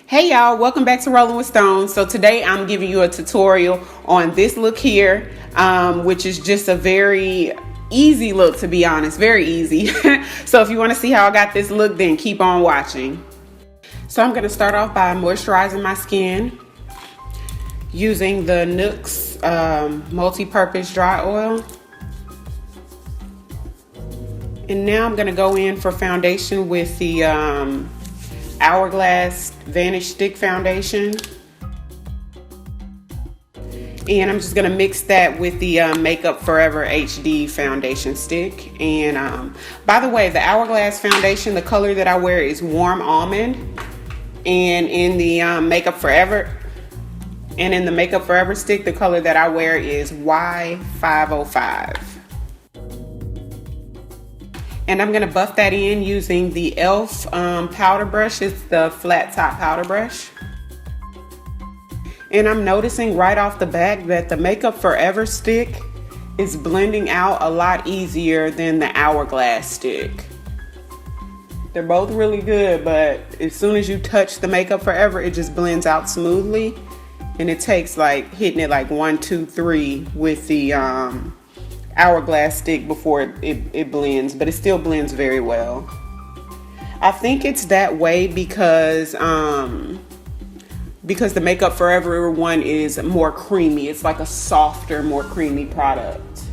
Hey y'all, welcome back to Rolling with Stone. So today I'm giving you a tutorial on this look here, which is just a very easy look, to be honest, very easy. So if you want to see how I got this look, then keep on watching. So I'm going to start off by moisturizing my skin using the Nooks multi-purpose dry oil. And now I'm going to go in for foundation with the Hourglass Vanish Stick Foundation. And I'm just going to mix that with the Makeup Forever HD Foundation Stick. And by the way, the Hourglass Foundation, the color that I wear is Warm Almond. And in the Makeup Forever stick, the color that I wear is Y505. And I'm gonna buff that in using the e.l.f. powder brush. It's the flat top powder brush. And I'm noticing right off the bat that the Makeup Forever stick is blending out a lot easier than the Hourglass stick. They're both really good, but as soon as you touch the Makeup Forever, it just blends out smoothly. And it takes like hitting it like 1, 2, 3 with the Hourglass stick before it blends, but it still blends very well. I think it's that way because the Makeup Forever one is more creamy. It's like a softer, more creamy product.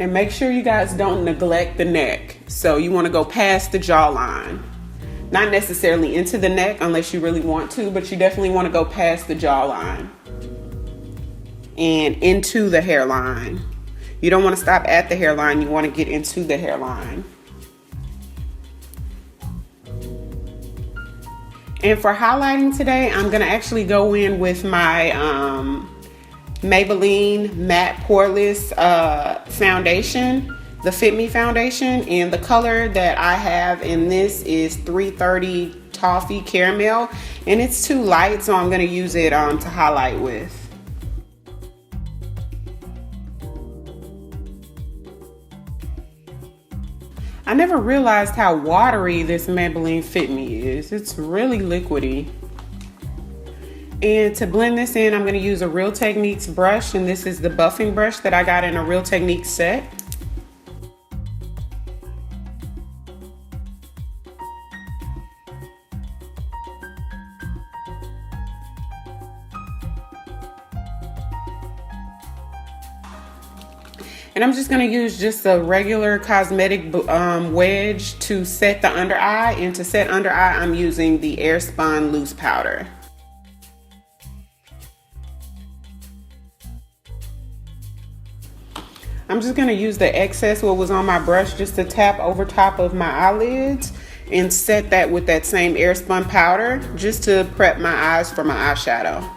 And make sure you guys don't neglect the neck. So you want to go past the jawline. Not necessarily into the neck unless you really want to, but you definitely want to go past the jawline and into the hairline. You don't want to stop at the hairline, you want to get into the hairline. And for highlighting today, I'm going to actually go in with my Maybelline Matte Poreless foundation, the Fit Me foundation, and the color that I have in this is 330 Toffee Caramel, and it's too light, so I'm going to use it to highlight with. I never realized how watery this Maybelline Fit Me is. It's really liquidy. And to blend this in, I'm going to use a Real Techniques brush, and this is the buffing brush that I got in a Real Techniques set. And I'm just going to use just a regular cosmetic wedge to set the under eye. And to set under eye, I'm using the Airspun loose powder. I'm just going to use the excess what was on my brush just to tap over top of my eyelids and set that with that same Airspun powder just to prep my eyes for my eyeshadow.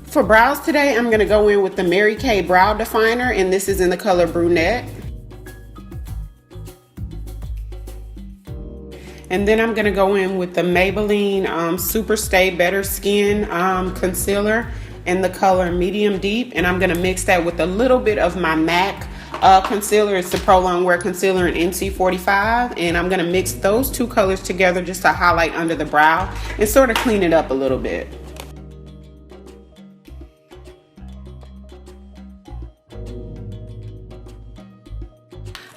For brows today, I'm going to go in with the Mary Kay Brow Definer, and this is in the color Brunette. And then I'm going to go in with the Maybelline Super Stay Better Skin Concealer in the color Medium Deep, and I'm going to mix that with a little bit of my MAC concealer. It's the Pro Longwear Concealer in NC45, and I'm going to mix those two colors together just to highlight under the brow and sort of clean it up a little bit.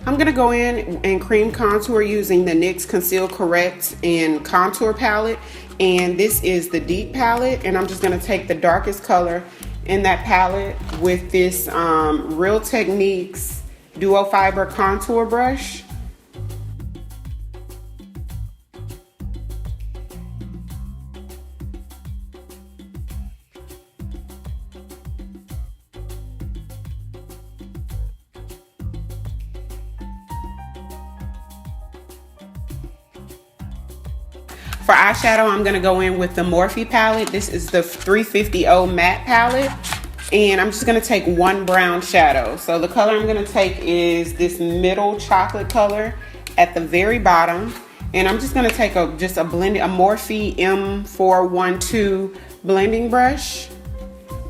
I'm going to go in and cream contour using the NYX Conceal Correct and Contour palette, and this is the Deep palette, and I'm just going to take the darkest color in that palette with this Real Techniques Duo Fiber Contour Brush. For eyeshadow, I'm going to go in with the Morphe palette. This is the 350 matte palette. And I'm just going to take one brown shadow. So the color I'm going to take is this middle chocolate color at the very bottom. And I'm just going to take just a Morphe M412 blending brush.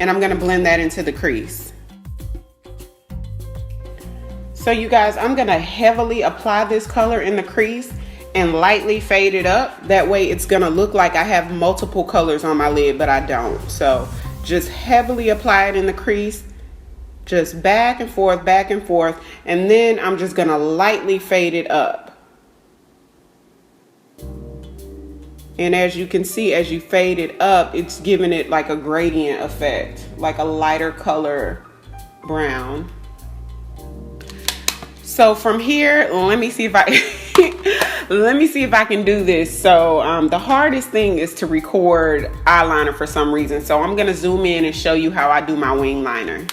And I'm going to blend that into the crease. So you guys, I'm gonna heavily apply this color in the crease and lightly fade it up. That way it's gonna look like I have multiple colors on my lid, but I don't. So just heavily apply it in the crease, just back and forth, and then I'm just gonna lightly fade it up. And as you can see, as you fade it up, it's giving it like a gradient effect, like a lighter color brown. So from here, let me see if I let me see if I can do this. So the hardest thing is to record eyeliner for some reason. So I'm gonna zoom in and show you how I do my wing liner.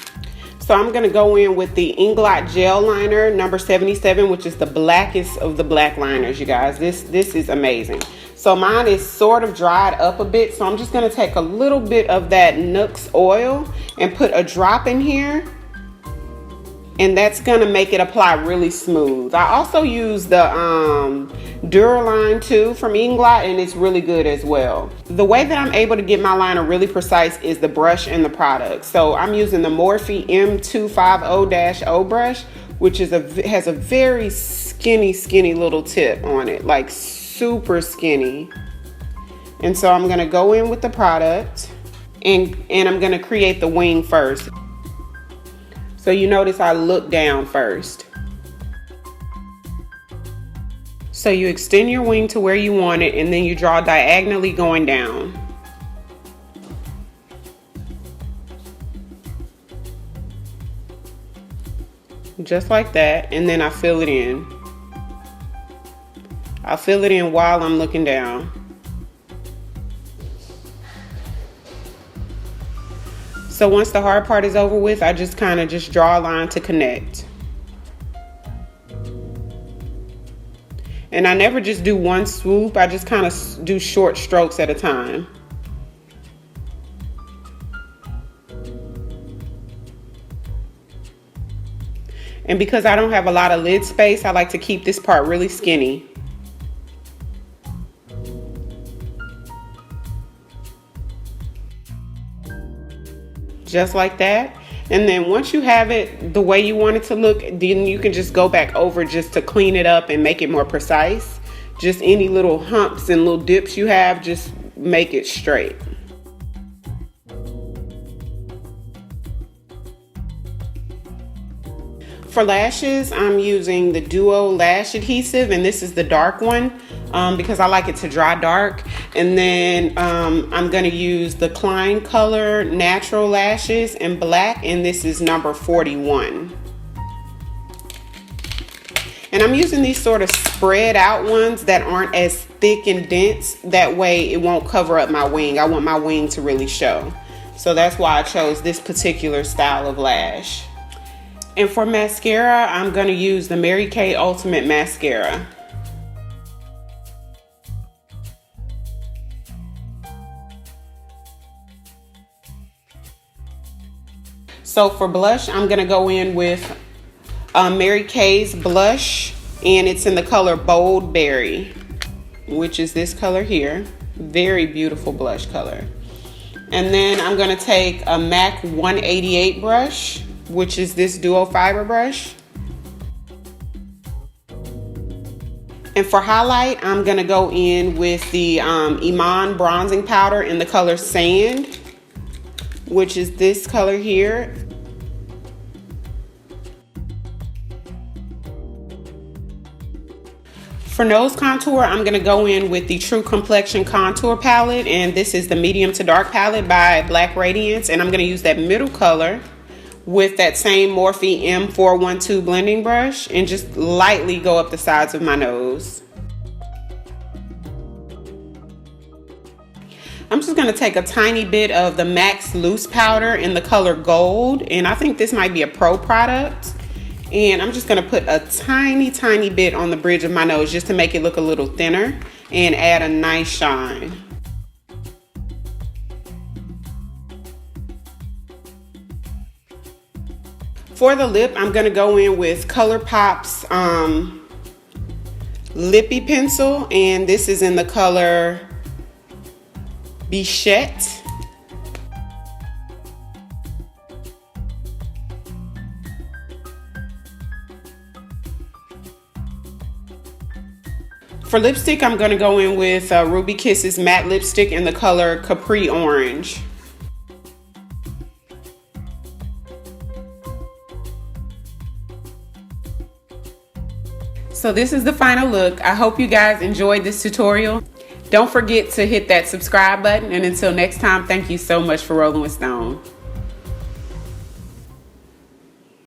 So I'm gonna go in with the Inglot Gel Liner number 77, which is the blackest of the black liners, you guys. This is amazing. So mine is sort of dried up a bit. So I'm just gonna take a little bit of that Nuxe oil and put a drop in here. And that's gonna make it apply really smooth. I also use the Duraline too from Inglot, and it's really good as well. The way that I'm able to get my liner really precise is the brush and the product. So I'm using the Morphe M250-0 brush, which is has a very skinny little tip on it, like super skinny. And so I'm gonna go in with the product and I'm gonna create the wing first. So you notice I look down first. So you extend your wing to where you want it, and then you draw diagonally going down. Just like that, and then I fill it in. I fill it in while I'm looking down. So once the hard part is over with, I just kind of just draw a line to connect. And I never just do one swoop, I just kind of do short strokes at a time. And because I don't have a lot of lid space, I like to keep this part really skinny. Just like that. And then once you have it the way you want it to look, then you can just go back over just to clean it up and make it more precise. Just any little humps and little dips you have, just make it straight. For lashes, I'm using the Duo Lash Adhesive, and this is the dark one because I like it to dry dark. And then I'm going to use the Klein Color Natural Lashes in black, and this is number 41. And I'm using these sort of spread out ones that aren't as thick and dense. That way it won't cover up my wing. I want my wing to really show. So that's why I chose this particular style of lash. And for mascara, I'm going to use the Mary Kay Ultimate Mascara. So for blush, I'm going to go in with Mary Kay's blush, and it's in the color Bold Berry, which is this color here. Very beautiful blush color. And then I'm going to take a MAC 188 brush, which is this duo fiber brush. And for highlight, I'm gonna go in with the Iman bronzing powder in the color Sand, which is this color here. For nose contour, I'm gonna go in with the True Complexion Contour Palette, and this is the medium to dark palette by Black Radiance, and I'm gonna use that middle color with that same Morphe M412 blending brush and just lightly go up the sides of my nose. I'm just gonna take a tiny bit of the Max Loose powder in the color Gold, and I think this might be a pro product. And I'm just gonna put a tiny bit on the bridge of my nose just to make it look a little thinner and add a nice shine. For the lip, I'm gonna go in with ColourPop's Lippy Pencil, and this is in the color Bichette. For lipstick, I'm going to go in with Ruby Kisses matte lipstick in the color Capri Orange. So this is the final look. I hope you guys enjoyed this tutorial. Don't forget to hit that subscribe button, and until next time, thank you so much for rolling with Stone.